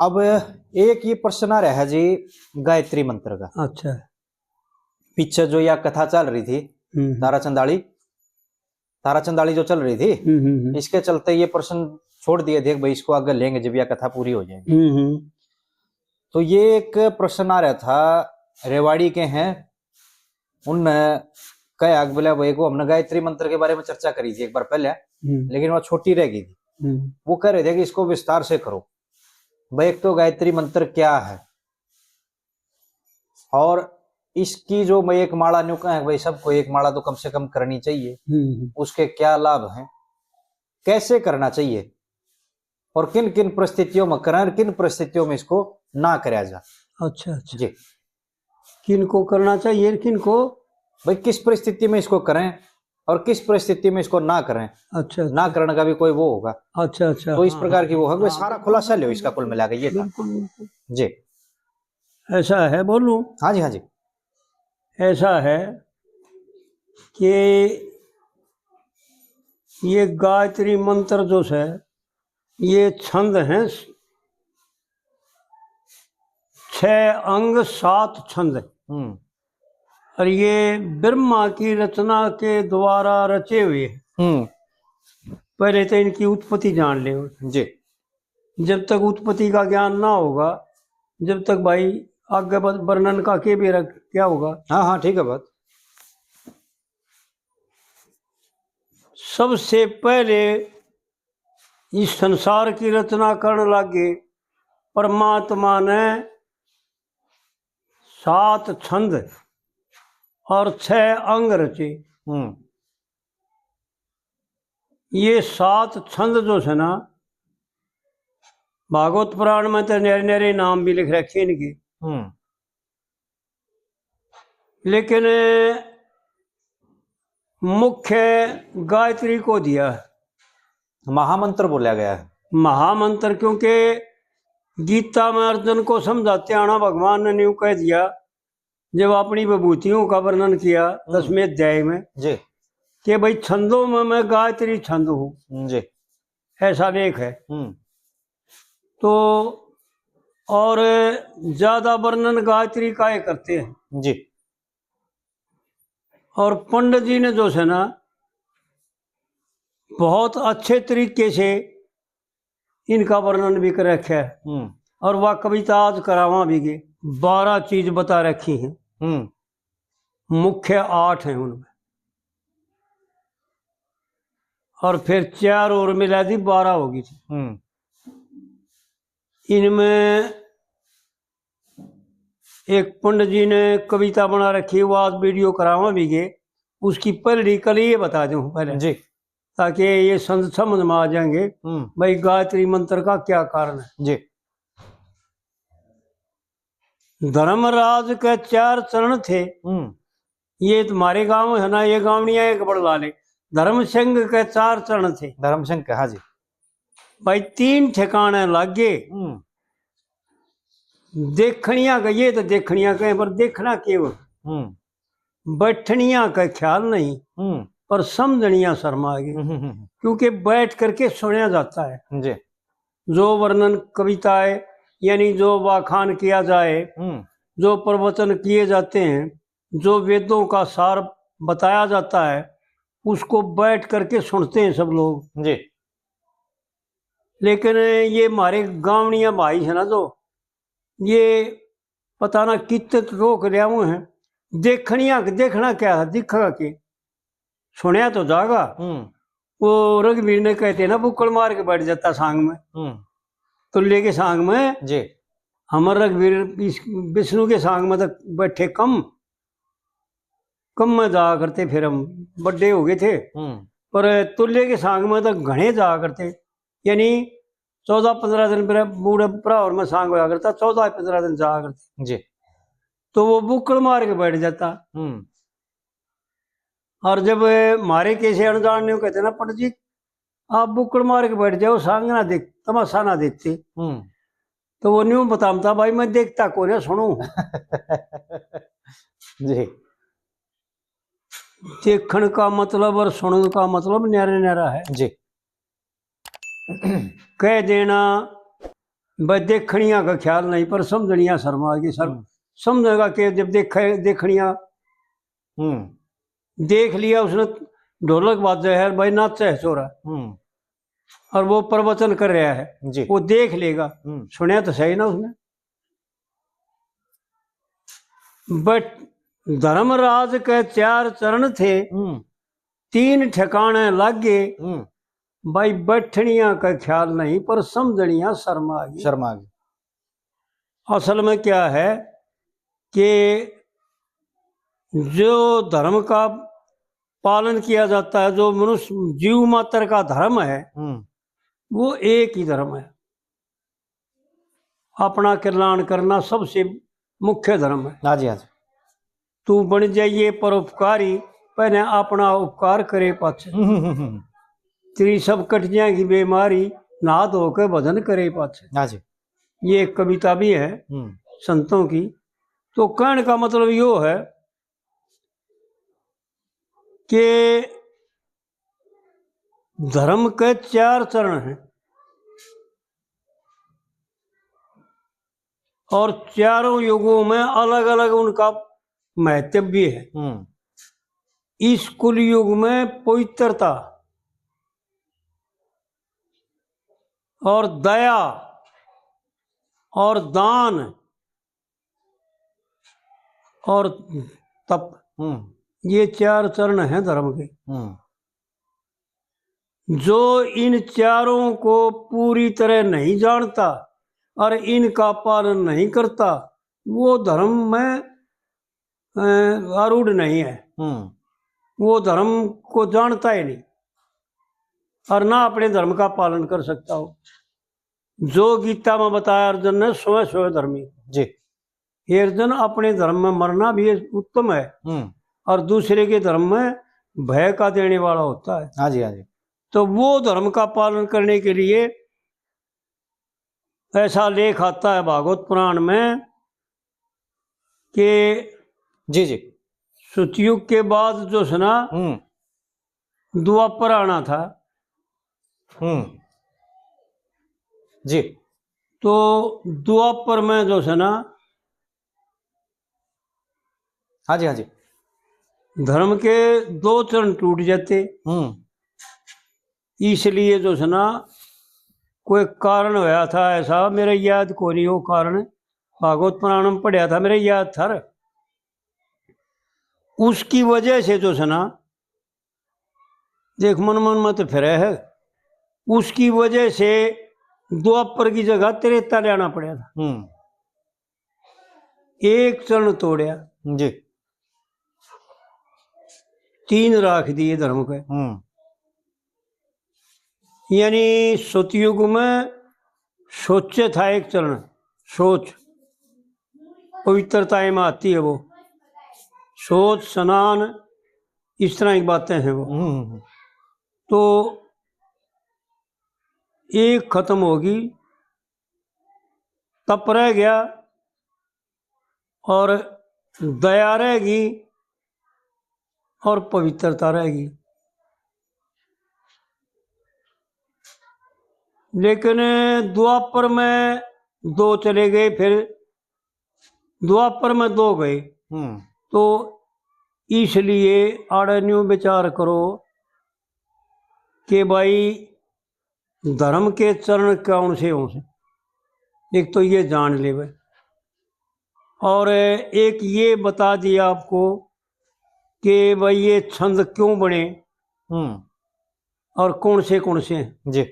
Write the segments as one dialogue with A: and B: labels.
A: अब एक ये प्रश्न आ रहा है जी गायत्री मंत्र का।
B: अच्छा।
A: पीछे जो यह कथा चल रही थी तारा चंदाली जो चल रही थी, इसके चलते ये प्रश्न छोड़ दिए थे भाई इसको आगे लेंगे जब यह कथा पूरी हो जाएगी। तो ये एक प्रश्न आ रहा था, रेवाड़ी के हैं, उनने कहा बोला भाई को हमने गायत्री मंत्र के बारे में चर्चा करी थी एक बार पहले, लेकिन वह छोटी रह गई थी। वो कह रहे थे कि इसको विस्तार से करो भाई। एक तो गायत्री मंत्र क्या है और इसकी जो मैं एक माला न्यू कहा है भाई, सबको एक माला तो कम से कम करनी चाहिए, उसके क्या लाभ हैं, कैसे करना चाहिए और किन किन परिस्थितियों में करें और किन परिस्थितियों में इसको ना कराया जा।
B: अच्छा अच्छा
A: जी,
B: किन को करना चाहिए, किन को
A: भाई किस परिस्थिति में इसको करें और किस परिस्थिति में इसको ना करें।
B: अच्छा,
A: ना करने का भी कोई वो होगा।
B: अच्छा अच्छा।
A: तो इस प्रकार की वो है, सारा खुलासा लो इसका कुल मिला के ये था। जी,
B: ऐसा है, बोलूं?
A: हाँ जी हाँ जी।
B: ऐसा है कि ये गायत्री मंत्र जो है ये छंद हैं, 6 अंग 7 छंद है और ये ब्रह्मा की रचना के द्वारा रचे हुए हैं। पहले तो इनकी उत्पत्ति जान ले
A: जी।
B: जब तक उत्पत्ति का ज्ञान ना होगा, जब तक भाई आगे वर्णन का के भी क्या होगा।
A: हाँ हाँ ठीक है बात।
B: सबसे पहले इस संसार की रचना करने लगे परमात्मा ने 7 छंद और 6 अंग रचे। ये 7 छंद जो है ना, भागवत पुराण में तो नरे नरे नाम भी लिख रखे इनके, लेकिन मुख्य गायत्री को दिया है,
A: महामंत्र बोला गया है।
B: महामंत्र, क्योंकि गीता में अर्जुन को समझाते आना भगवान ने न्यू कह दिया जब अपनी विभूतियों का वर्णन किया 10वें अध्याय में
A: जी,
B: कि भाई छंदों में मैं गायत्री छंद हूं
A: जी,
B: ऐसा लेख है। तो और ज्यादा वर्णन गायत्री का ही करते हैं
A: जी। और
B: पंडित जी ने जो है ना बहुत अच्छे तरीके से इनका वर्णन भी कर रखा है और वह कविता आज करावा भी गए। 12 चीज बता रखी हैं, मुख्य 8 हैं उनमें, और फिर 4 और मिला दी 12 होगी थी। इनमें एक पंडित जी ने कविता बना रखी, वो आज वीडियो करावा भी गए, उसकी पहली कल ये बता दूं पहले जी, ताकि ये समझ में आ जाएंगे भाई गायत्री मंत्र का क्या कारण है जी। धर्मराज के 4 चरण थे, ये तुम्हारे गांव है ना, ये गांवनिया एक बड़ लाले। धर्म सिंह के 4 चरण थे,
A: धर्म सिंह के, हाँ जी।
B: भाई 3 ठिकाने लागे, देखनिया गए तो देखनिया कहीं पर देखना केवल, बैठनिया का ख्याल नहीं, पर समझनिया शर्मा गए, क्योंकि बैठ करके सुना जाता है जी। जो वर्णन कविताएं यानी जो वाखान किया जाए, जो प्रवचन किए जाते हैं, जो वेदों का सार बताया जाता है, उसको बैठ करके सुनते हैं सब लोग जी। लेकिन ये हमारे गांवनिया भाई है ना, जो ये पता ना कितने रोक लिया हुए हैं, देखना क्या है, दिखेगा कि सुनिया तो जागा। वो रघुवीर ने कहते ना बुक्कड़ मार के बैठ जाता सांग में, तो लेके सांग में जी। हमारे रघुवीर विष्णु के सांग में तो बैठे कम में जाया करते, फिर हम बड़े हो गए थे, पर तुल्य के सांग में तो घने जाया करते, यानी 14-15 दिन बूढ़े भरा में सांग होया करता, 14-15 दिन जाया करते जी। तो वो बुक्कड़ मार के बैठ जाता। और जब मारे कैसे अनजान ने कहते ना पंडित जी आप बुक्कड़ मार के बैठ जाओ, सांग ना देख, तमाशा ना देखते, तो वो न्यू बताता भाई मैं देखता कौन है, सुनो जी। देखने का मतलब और सुनने का मतलब न्यारा न्यारा है जी। कह देना भाई देखनिया का ख्याल नहीं पर समझनिया शर्मा गई सर। समझेगा कि जब देखनिया देख लिया उसने ढोलक बाजा है भाई नाचा है छोरा और वो प्रवचन कर रहा है
A: जी।
B: वो देख लेगा सुने तो सही ना उसने। बट धर्मराज के 4 चरण थे 3 ठिकाने लागे भाई बैठनिया का ख्याल नहीं पर समझनिया शर्मा गई। असल में क्या है कि जो धर्म का पालन किया जाता है, जो मनुष्य जीव मात्र का धर्म है वो एक ही धर्म है। अपना कल्याण करना सबसे मुख्य धर्म है।
A: हाँ जी हाँ जी।
B: तू बन जाइए परोपकारी पहले अपना उपकार करे पाछे तेरी सब कट जाएगी बीमारी नहा धो के भजन करे पाछे।
A: हाँ जी।
B: ये एक कविता भी है संतों की। तो कहने का मतलब यो है कि धर्म के 4 चरण हैं और चारों युगों में अलग अलग उनका महत्व भी है। इस कुल युग में पवित्रता और दया और दान और तप ये 4 चरण हैं धर्म के। जो इन चारों को पूरी तरह नहीं जानता और इनका पालन नहीं करता वो धर्म में आरूढ़ नहीं है। वो धर्म को जानता ही नहीं और ना अपने धर्म का पालन कर सकता हो। जो गीता में बताया अर्जुन ने 100 धर्मी जी। ये अर्जुन अपने धर्म में मरना भी उत्तम है और दूसरे के धर्म में भय का देने वाला होता है।
A: हाँ जी हाँ जी। तो
B: वो धर्म का पालन करने के लिए ऐसा लेख आता है भागवत पुराण में कि
A: जी जी
B: सतयुग के बाद जो सुना द्वापर आना था
A: जी।
B: तो द्वापर में जो सुना
A: हाँ जी हाँ जी
B: धर्म के 2 चरण टूट जाते। इसलिए जो सुना कोई कारण होया था ऐसा मेरे याद को नहीं वो कारण भागवत पुराण में पढ़ा था मेरे याद था। उसकी वजह से जो सुना देख मन में तो फिर है उसकी वजह से द्वापर की जगह त्रेता लेना पड़ा था। 1 चरण तोड़या
A: जी
B: 3 राख दिए धर्म के। यानी सतयुग में सोचे था 1 चरण सोच पवित्रता में आती है वो सोच स्नान इस तरह की बातें हैं वो। तो 1 खत्म होगी तप रह गया और दया रहेगी और पवित्रता रहेगी। लेकिन द्वापर में 2 चले गए फिर द्वापर में 2 गए। तो इसलिए आड़न्यू विचार करो कि भाई धर्म के चरण कौन से हों से एक तो ये जान ले भाई और एक ये बता दिया आपको कि भाई ये छंद क्यों बने और कौन से हैं जी।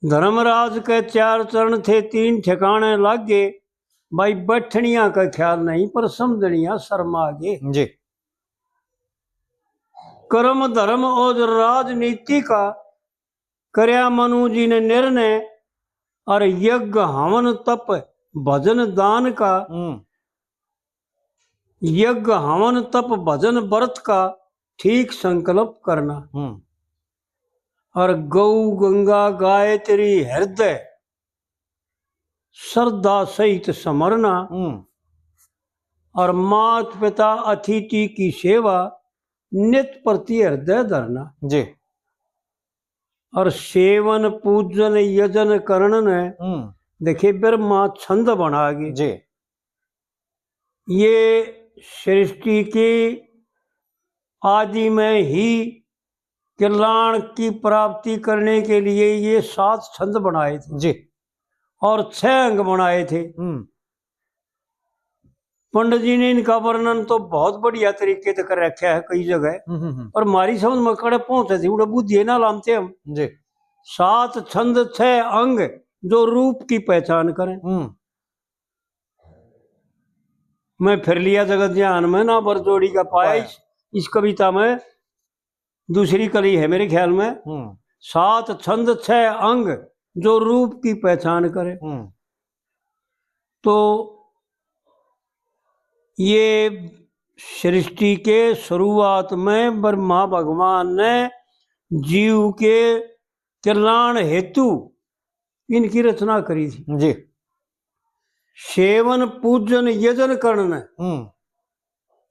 B: धर्मराज के 4 चरण थे 3 ठिकाने लागे भाई बैठनिया का ख्याल नहीं पर समझनिया शर्मा गे जी। कर्म धर्म और राजनीति का करया मनु जी ने निर्णय और यज्ञ हवन तप भजन दान का यज्ञ हवन तप भजन व्रत का ठीक संकल्प करना और गौ गंगा गायत्री हृदय श्रद्धा सहित समरना और मात पिता अतिथि की सेवा नित्य प्रति हृदय धरना जी। और सेवन पूजन यजन करणन है। देखिए ब्रह्मा छंद बना गए
A: जी।
B: ये सृष्टि की आदि में ही कल्याण की प्राप्ति करने के लिए ये 7 छंद बनाए थे
A: जी।
B: और 6 अंग बनाए थे। पंडित जी ने इनका वर्णन तो बहुत बढ़िया तरीके से कर रखा है कई जगह, और हमारी समझ में कड़े पहुंचे थे, उड़े बुद्धि ना लामते हम
A: जी।
B: 7 छंद 6 अंग जो रूप की पहचान करें। मैं फिर लिया जगत ज्ञान में ना बरजोड़ी का पाया इस कविता में दूसरी कली है मेरे ख्याल में। 7 छंद 6 अंग जो रूप की पहचान करे। तो ये सृष्टि के शुरुआत में ब्रह्मा भगवान ने जीव के कल्याण हेतु इनकी रचना करी थी
A: जी।
B: सेवन पूजन यजन करना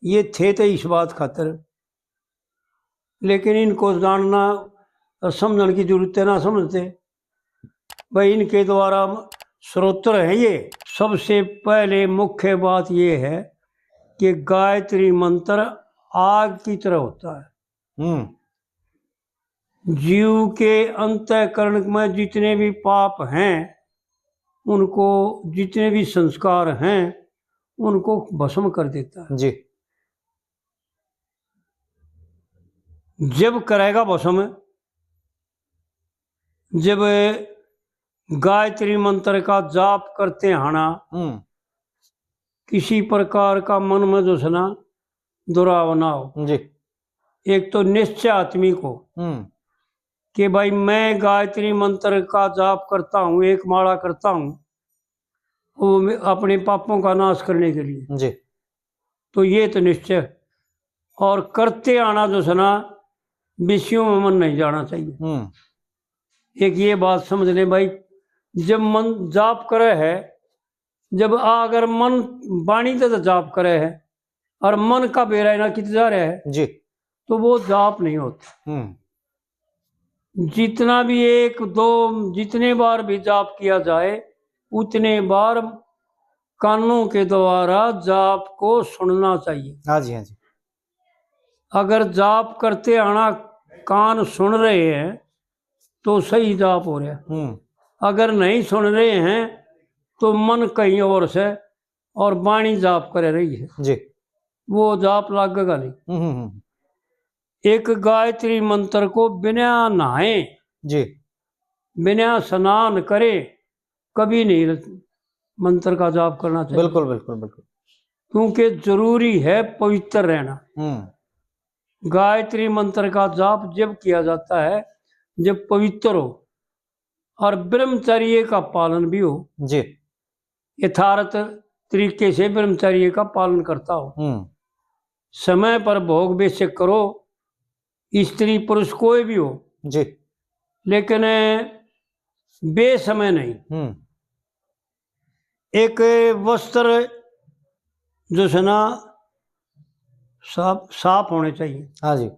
B: ये थे तो इस बात खातर, लेकिन इनको जानना और समझने की जरूरत है ना समझते भाई इनके द्वारा स्रोत्र है। ये सबसे पहले मुख्य बात ये है कि गायत्री मंत्र आग की तरह होता है। जीव के अंतःकरण में जितने भी पाप हैं उनको, जितने भी संस्कार हैं उनको भस्म कर देता है।
A: जी।
B: जब करेगा भस्म, जब गायत्री मंत्र का जाप करते हाना किसी प्रकार का मन में जो है ना दुराव ना हो
A: जी। एक
B: तो निश्चय आत्मी को कि भाई मैं गायत्री मंत्र का जाप करता हूँ, एक माला करता हूँ वो अपने पापों का नाश करने के लिए
A: जी।
B: तो ये तो निश्चय, और करते आना जो है ना विषयों में मन नहीं जाना चाहिए। एक ये बात समझ ले भाई, जब मन जाप करे है, जब अगर मन वाणी से जाप करे है और मन का बेरायना कित जा रहा है
A: जी,
B: तो वो जाप नहीं होता। जितना भी 1 2 जितने बार भी जाप किया जाए उतने बार कानों के द्वारा जाप को सुनना चाहिए।
A: हाँ जी, हाँ जी।
B: अगर जाप करते आना कान सुन रहे हैं तो सही जाप हो रहा है, अगर नहीं सुन रहे हैं तो मन कहीं और से और वाणी जाप कर रही है
A: जी,
B: वो जाप लागेगा नहीं। एक गायत्री मंत्र को बिना नहाए
A: जी,
B: बिना स्नान करे कभी नहीं मंत्र का जाप करना चाहिए।
A: बिल्कुल बिल्कुल बिल्कुल,
B: क्योंकि जरूरी है पवित्र रहना। गायत्री मंत्र का जाप जब किया जाता है जब पवित्र हो और ब्रह्मचर्य का पालन भी हो
A: जी,
B: यथार्थ तरीके से ब्रह्मचर्य का पालन करता हो, समय पर भोग बेशक करो, स्त्री पुरुष कोई भी हो
A: जी, लेकिन
B: बेसमय नहीं। एक वस्त्र जो है ना साफ होने चाहिए।
A: हाँ जी,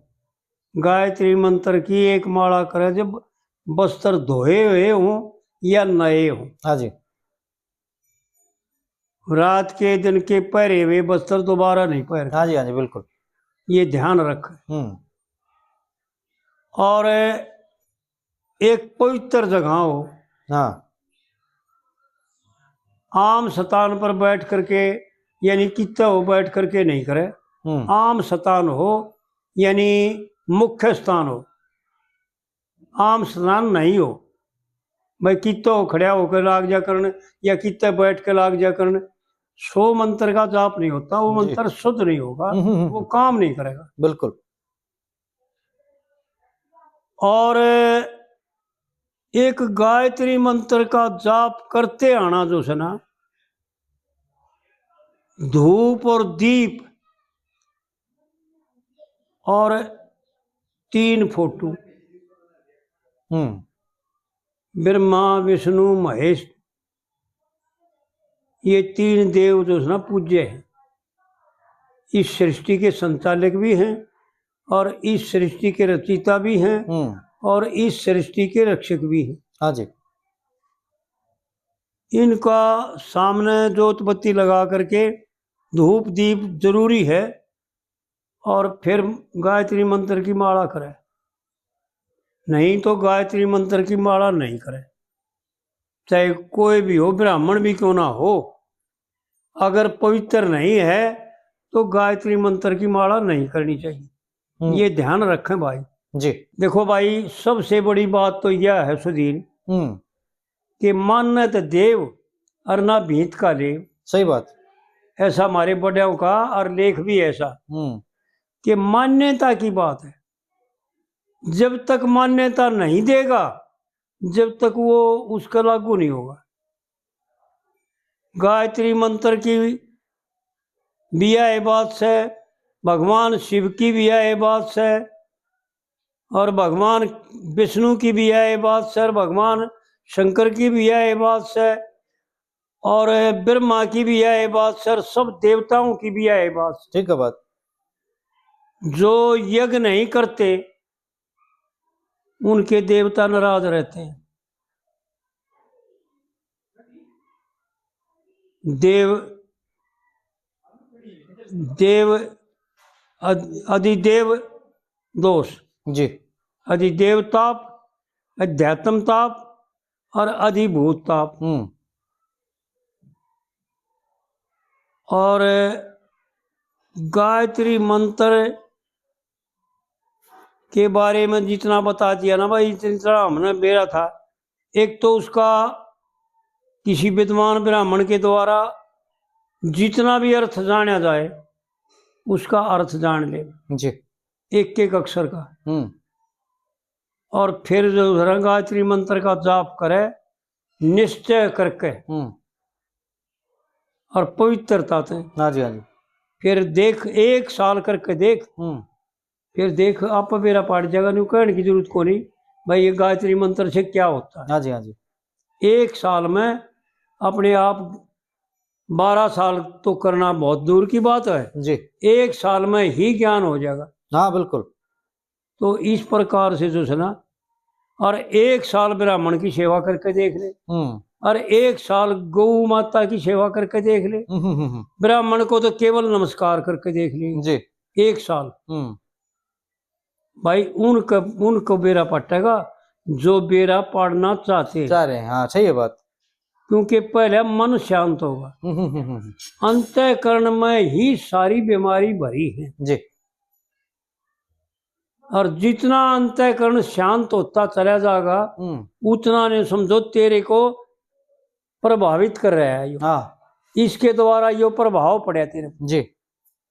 B: गायत्री मंत्र की एक माला करे जब वस्त्र धोए हुए हों या नए हों।
A: हाँ जी,
B: रात के दिन के पहरे हुए वस्त्र दोबारा नहीं पहने।
A: हाँ जी, हाँ जी, बिल्कुल,
B: ये ध्यान रख। और एक पवित्र जगह हो,
A: हाँ,
B: आम स्थान पर बैठ करके यानी कित्ता हो बैठ करके नहीं करे, आम स्थान हो यानी मुख्य स्थान हो। आम स्थान नहीं हो भाई कित्ता हो खड़ा होकर लाग जा करने या कित्ता बैठ के लाग जा करने, सो मंत्र का जाप नहीं होता, वो मंत्र शुद्ध नहीं होगा, वो काम नहीं करेगा।
A: बिल्कुल।
B: और एक गायत्री मंत्र का जाप करते आना जो है ना धूप और दीप और 3 फोटो ब्रह्मा विष्णु महेश ये 3 देव जो है ना पूज्य हैं, इस सृष्टि के संचालक भी हैं और इस सृष्टि के रचयिता भी हैं और इस सृष्टि के रक्षक भी हैं।
A: हाँ जी।
B: इनका सामने जोत बत्ती लगा करके धूप दीप जरूरी है, और फिर गायत्री मंत्र की माला करे, नहीं तो गायत्री मंत्र की माला नहीं करे, चाहे कोई भी हो, ब्राह्मण भी क्यों ना हो, अगर पवित्र नहीं है तो गायत्री मंत्र की माला नहीं करनी चाहिए। ये ध्यान रखें भाई
A: जी।
B: देखो भाई, सबसे बड़ी बात तो यह है सुधीर कि मान्यत देव और ना भीत का लेव।
A: सही बात।
B: ऐसा हमारे बड़ों का और लेख भी ऐसा कि मान्यता की बात है। जब तक मान्यता नहीं देगा, जब तक वो उसका लागू नहीं होगा। गायत्री मंत्र की भी यह बात से, भगवान शिव की भी यह बात से, और भगवान विष्णु की भी यह बात से, और भगवान शंकर की भी यह बात से, और ब्रह्मा की भी यह बात से, और सब देवताओं की भी यह बात से।
A: ठीक है बात।
B: जो यज्ञ नहीं करते उनके देवता नाराज रहते हैं। देव अधिदेव दोष
A: जी।
B: अधिदेव ताप, अध्यात्म ताप और अधिभूत ताप। और गायत्री मंत्र के बारे में जितना बता दिया ना भाई, जितना हमने बेरा था। एक तो उसका किसी विद्वान ब्राह्मण के द्वारा जितना भी अर्थ जाना जाए उसका अर्थ जान ले
A: जी,
B: एक एक अक्षर का। और फिर जो गायत्री मंत्र का जाप करे निश्चय करके और पवित्रता से।
A: हाँ जी, हाँ जी।
B: फिर देख, 1 साल करके देख, फिर देख आप मेरा पाठ जगह नहीं कहने की जरूरत को नहीं भाई, ये गायत्री मंत्र से क्या होता है।
A: हाँ जी, हाँ जी।
B: 1 साल में अपने आप 12 साल तो करना बहुत दूर की बात है
A: जी।
B: 1 साल में ही ज्ञान हो जाएगा।
A: हाँ बिल्कुल।
B: तो इस प्रकार से जो है ना, और 1 साल ब्राह्मण की सेवा करके देख ले, और 1 साल गौ माता की सेवा करके देख ले। ब्राह्मण को तो केवल नमस्कार करके देख ले जी 1 साल। भाई उनको बेरा पटेगा जो बेरा पढ़ना चाह रहे हैं।
A: हाँ सही है बात।
B: क्योंकि पहले मन शांत होगा, अंतःकरण में ही सारी बीमारी भरी है जी। और जितना अंतःकरण शांत होता चला जाएगा उतना ने समझो तेरे को प्रभावित कर रहा है। हाँ। इसके द्वारा यो प्रभाव पड़ा तेरे जी,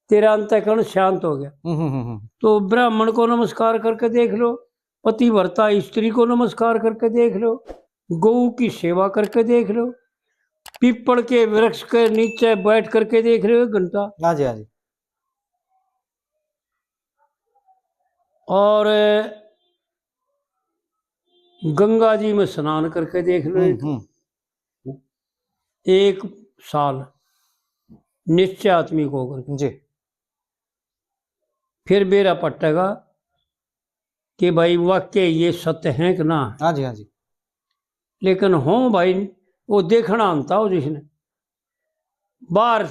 B: तेरा अंतःकरण शांत हो गया। तो ब्राह्मण को नमस्कार करके देख लो, पतिव्रता स्त्री को नमस्कार करके देख लो, गौ की सेवा करके देख लो, पीपल के वृक्ष के नीचे बैठ करके देख रहे हो 1 घंटा।
A: हाँ जी, हाँ जी।
B: और गंगा जी में स्नान करके देख लो 1 साल निश्चय आत्मिक होकर जी। फिर बेरा पटेगा कि भाई वाक्य ये सत्य है कि ना।
A: हाँ जी, हाँ जी।
B: लेकिन हो भाई वो देखना आता हो, जिसने बाहर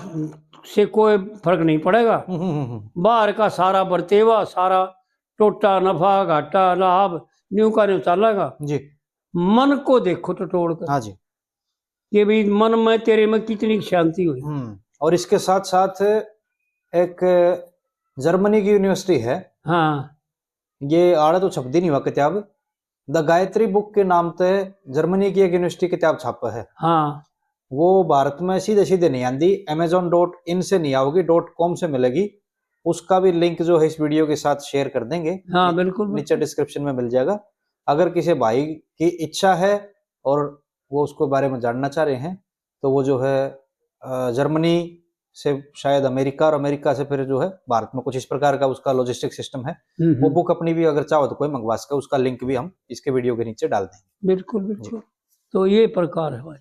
B: से कोई फर्क नहीं पड़ेगा। बाहर का सारा बरतेवा, सारा टोटा नफा घाटा लाभ न्यू का न्यू चलेगा जी। मन को देखो तो तोड़कर। हाँ जी। कि भाई मन में तेरे में कितनी शांति हुई।
A: और इसके साथ साथ एक जर्मनी की यूनिवर्सिटी है, हाँ, ये आड़ा तो छपदी नहीं हुआ किताब, द गायत्री बुक के नाम से जर्मनी की एक यूनिवर्सिटी किताब छापा है। हाँ, वो भारत में सीधे सीधे नहीं आती, amazon.in से नहीं आओगी, .com से मिलेगी। उसका भी लिंक जो है इस वीडियो के साथ शेयर कर देंगे।
B: हाँ बिल्कुल,
A: नीचे डिस्क्रिप्शन में मिल जाएगा। अगर किसी भाई की इच्छा है और वो उसको बारे में जानना चाह रहे हैं तो वो जो है जर्मनी से शायद अमेरिका, और अमेरिका से फिर जो है भारत में कुछ इस प्रकार का उसका लॉजिस्टिक सिस्टम है। वो बुक अपनी भी अगर चाहो तो कोई मंगवा सके, उसका लिंक भी हम इसके वीडियो के नीचे डाल देंगे।
B: बिल्कुल बिल्कुल। तो ये प्रकार है भाई।